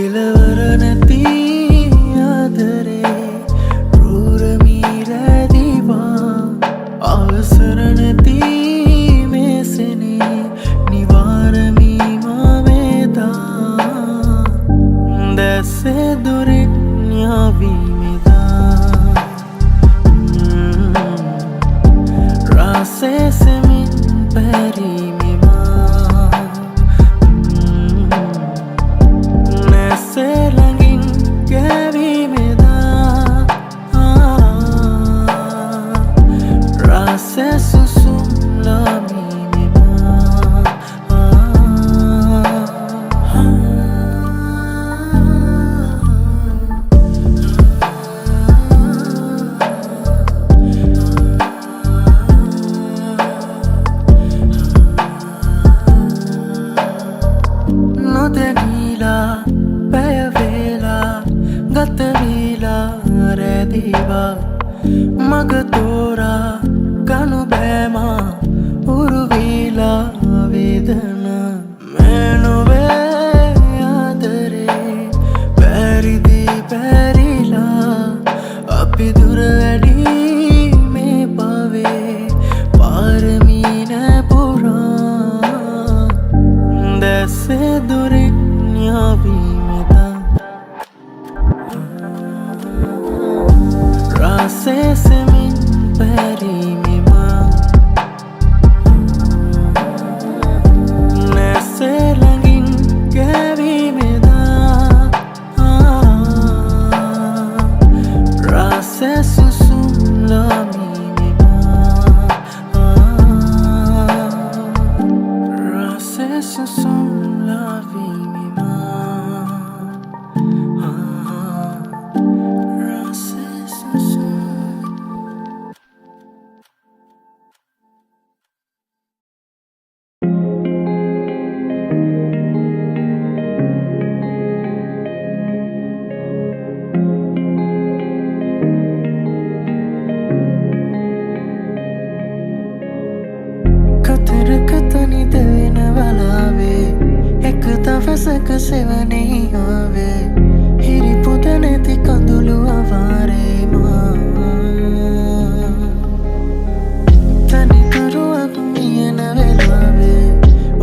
කෙලවර නැති ආදරේ රූරමීරැදිවා අවසර නැති මේසනේ නිවාරමී මවේදා දැසේ දුරින් යාවීමෙදා රාසේ සෙමින් පැරීමෙමා නැසේ ළඟින් ගැවීමෙදා රාසේ සුසුම් ලාමීමෙමා නොදැනීලා පැයවේලා ගතවීලා රැදිවා මග තෝරා ගනු බෑමා උරුවීලා වේදන මෙනොවේ ආදරේ පැරිදී පැරිලා අපි දුර වැඩි මේ පවේ පාරමී නැපුරා දැසේ දුරින් යාවීමෙදා රාසේ සෙමින් පැරීමෙමා නැසේ ළඟින් ගැවීමෙදා රාසේ සුසුම් ලාමීමෙමා රාසේ සුසුම් ලාවීමෙමා රාසේ සුසුම් කතරකතනි දෙවෙන වලාවේ එක දවසක සෙවනේ ආවේ හිරිපොද නැති කඳුළු අවාරේමා තනිකරුවක් මියන වෙලාවේ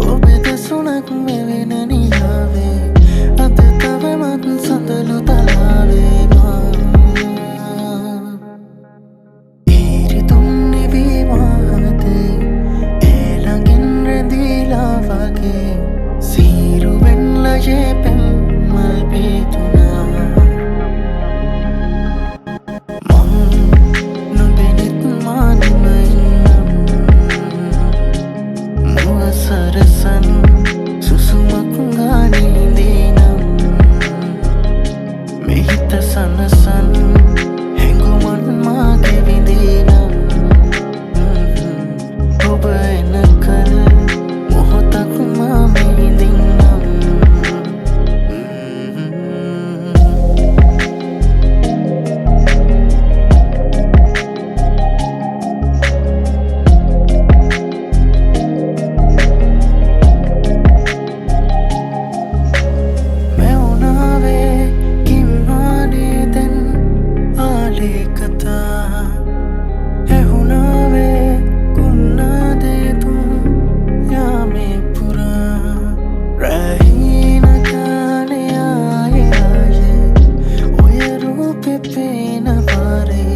ඔබේ දෙසුනක් මෙවෙන නිලාවේ අද තවමත් සඳලු තලාවේමා ඉරිදුම් නිවීමාතේ වගේ සීරුවෙන් ලජේ පෙම් මල් පීතුනා මං නොදෙනෙත් මානම ඉන්නම් මුව සරසන් සුසුමක් ගානීදීනම් මෙහිත සනසන් හැඟුමන් මාගේ විඳීනම් ඔබ එනකල් මොහොතක් මා මෙහිදින්නම් मैं उनावे किम्माने दिन आले कथा है हुनावे गुन्ना दे तुम या में पूरा रही न जाने आए आए ओए रूपे पे न पारे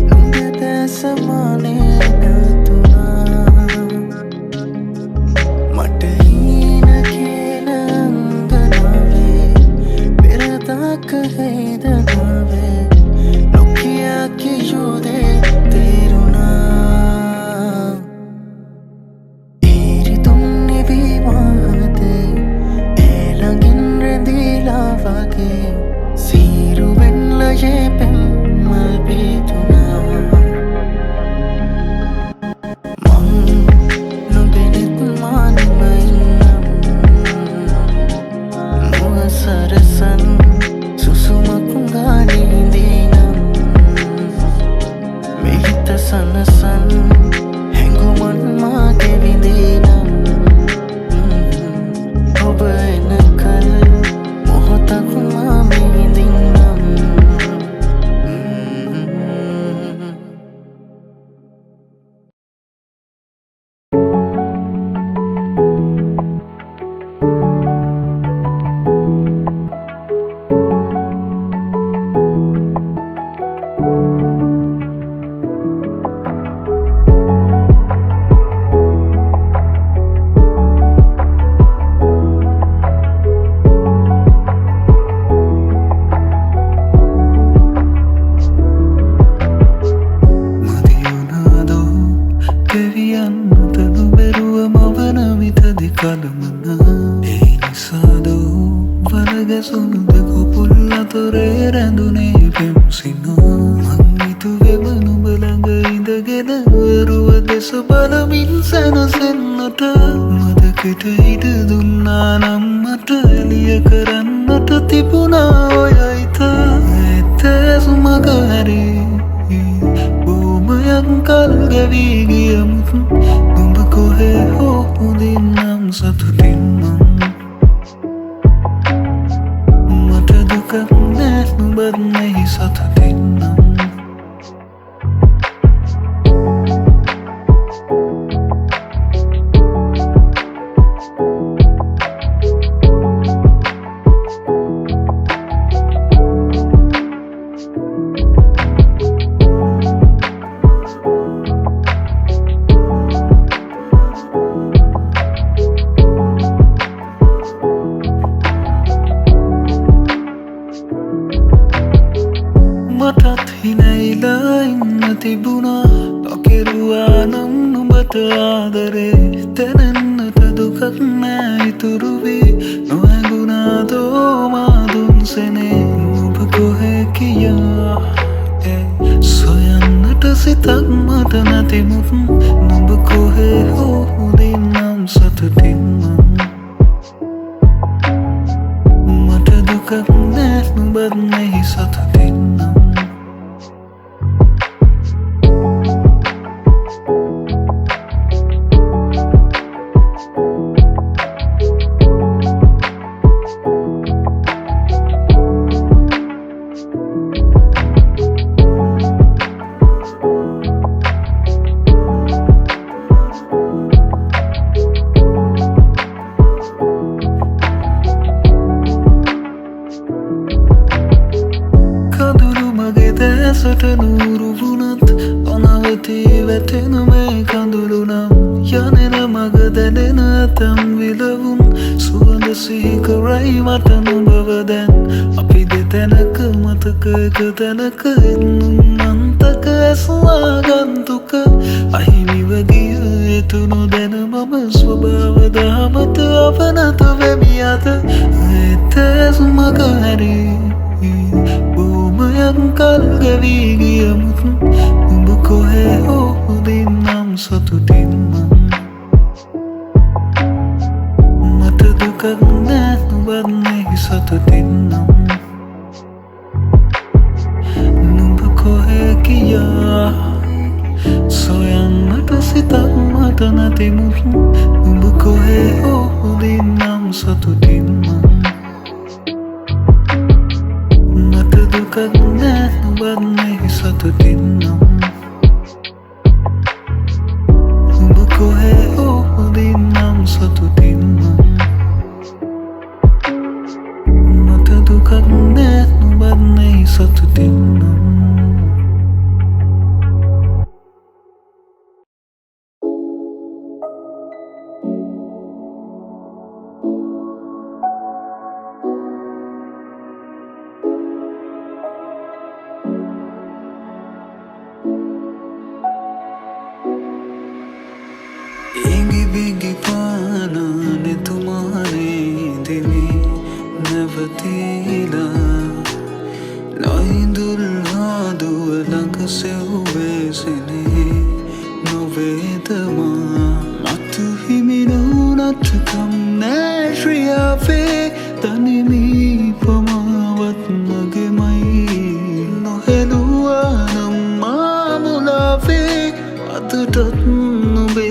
लुंगे देश माने न तुना मटही न खेल अंगनावे बिरदा कहे दगावे लुकिया की योदे तेरुना ඉරිදුම් නිවීමාතේ ළඟින් රැඳීලා වගේ සීරුවෙන් ලජේ පෙම් මල් පීතුනා මං නොදෙනෙත් මානම ඉන්නම් මුව සරසන් සුසුමක් ගානීදීනම් මෙහිත සනසන් හැඟුමන් මාගේ විඳීනම් ඔබ එනකල් මොහොතක් අතරේ රැඳුනේ පෙම්සිනෝ මං හිතුවෙම නුඹ ළඟ ඉඳගෙන වරුව දෙස බලමින් සැනසෙන්නට මදකට ඉඩ දුන්නා නම් මට එළිය කරන්නට තිබුණා ඔය හිත ඇත්තේ මග හැරී බොහොමයක් කල් ගෙවී ගියමුත් නුඹ කොහේ හෝ උදින්නම් සතුටින් මට දුකක් නෑ නුඹත් මෙහි සතුටින් නම් මටත් හිනැයිලා ඉන්න තිබුණා නොකිරුවා නම් නුඹට ආදරේ දැනෙන්නට දුකක් නෑ ඉතුරු වී නොහැඟුණාදෝ මා දුන්සෙනේ නුඹ කොහේ කියා සොයන්නට සිතක් මට නැතිමුත් නුඹ කොහේ හෝ උදින්නම් සතුටින් මට දුකක් නෑ නුඹත් මෙහි සතුටින් සට නూరు වුණත් අනවතී වැටෙන මේ කඳුළු නම් යනෙන මග දැනෙන ඇතම් විලවුන් සුවඳ සිහි කරයි මට නුඹව දැන් අපි දෙතැනක මතක එක තැනක එන්නුම් අන්තක ඇස්වා ගන්තුක අහිමිව ගිය එතුණු දැන මම ස්වභාව දහමට අපනත වෙමි අද ඇත්තැස් මග හැරී කල් ගෙවී ගියමුත් නුඹ කොහේ හෝ උදින්නම් සතුටින් මට දුකක් නෑ නුඹත් මෙහි සතුටින් නුඹ කොහේ ගියා සොයන්නට සිතක් මට නැතිමුත් නුඹ කොහේ හෝ උදින්නම් සතුටින් දුකක් නෑ නුඹත් මෙහි සතුටින් නුඹ කොහේ හෝ උදින්නම් සතුටින් මට දුකක් නෑ නුඹත් මෙහි සතුටින් Bigi pana ne tumhare dili navatila Naindul hadu lang seuve sene novedama Matu himinu natukam nashriya fe tanimi pamawat nagemai Nohelua namamula fe adatat nobe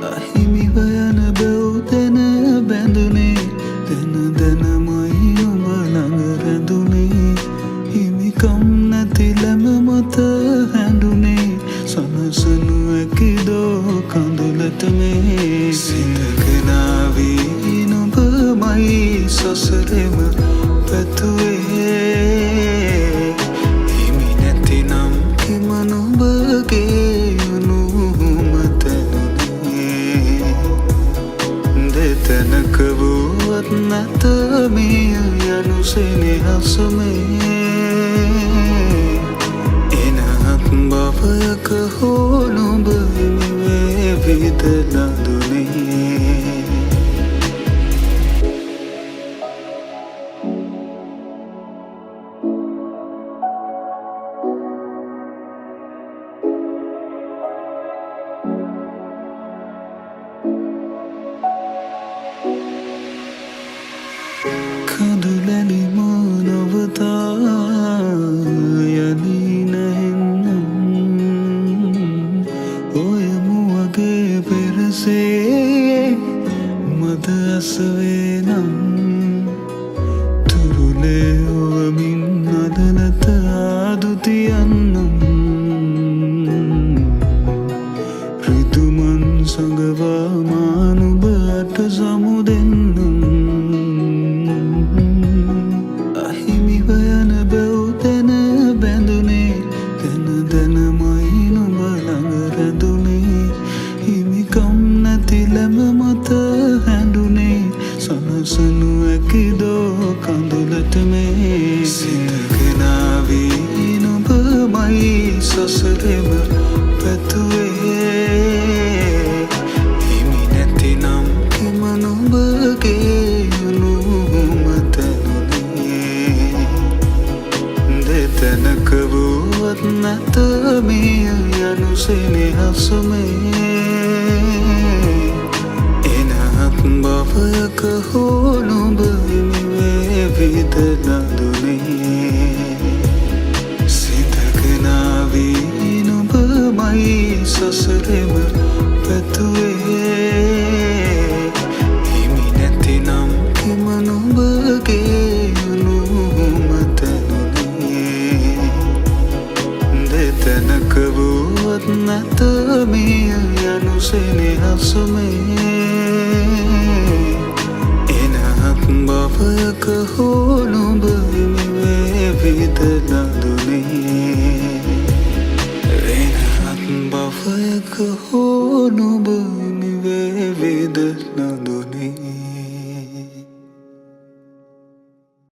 අහිමිව යන බැව්තැන බැඳුනේ දැන දැනමයි නුඹ ළඟ රැඳුනේ හිමිකම් නැති ලැම මත හැඳුනේ සනසනු ඇකිදෝ කඳුලට මේ සිතකනාවී නුඹමයි සසරෙම පැතුවේ හිමි නැතිනම් හිම නුඹගේ තැනක වුවත් නැත මිය යනු සෙනෙහසමේ එනහත් බවයක හෝ නුඹ හිමිවේ විදලා දුනේ සසරෙම පැතුවේ හිමි නැතිනම් කිම නුඹගේ අනුමතනුනේ දෙතැනක වුවත් නැත මිය යනු සෙනෙහසුමේ එනහත් භවයක හෝ නුඹ හිමිවේ විදනදුනේ සිතකනාවී නුඹමයි සසරෙම පැතුවේ හිමි නැතිනම් කිම නුඹගේ අනුමතනුනේ දෙතැනක වුවත් නැත මිය යනු සෙනෙහසුමේ එනහත් භවයක හෝ නුඹ හිමිවේ විදනදුනේ එනහත් භවයක හෝ නුඹ හිමිවේ විදනදුනේ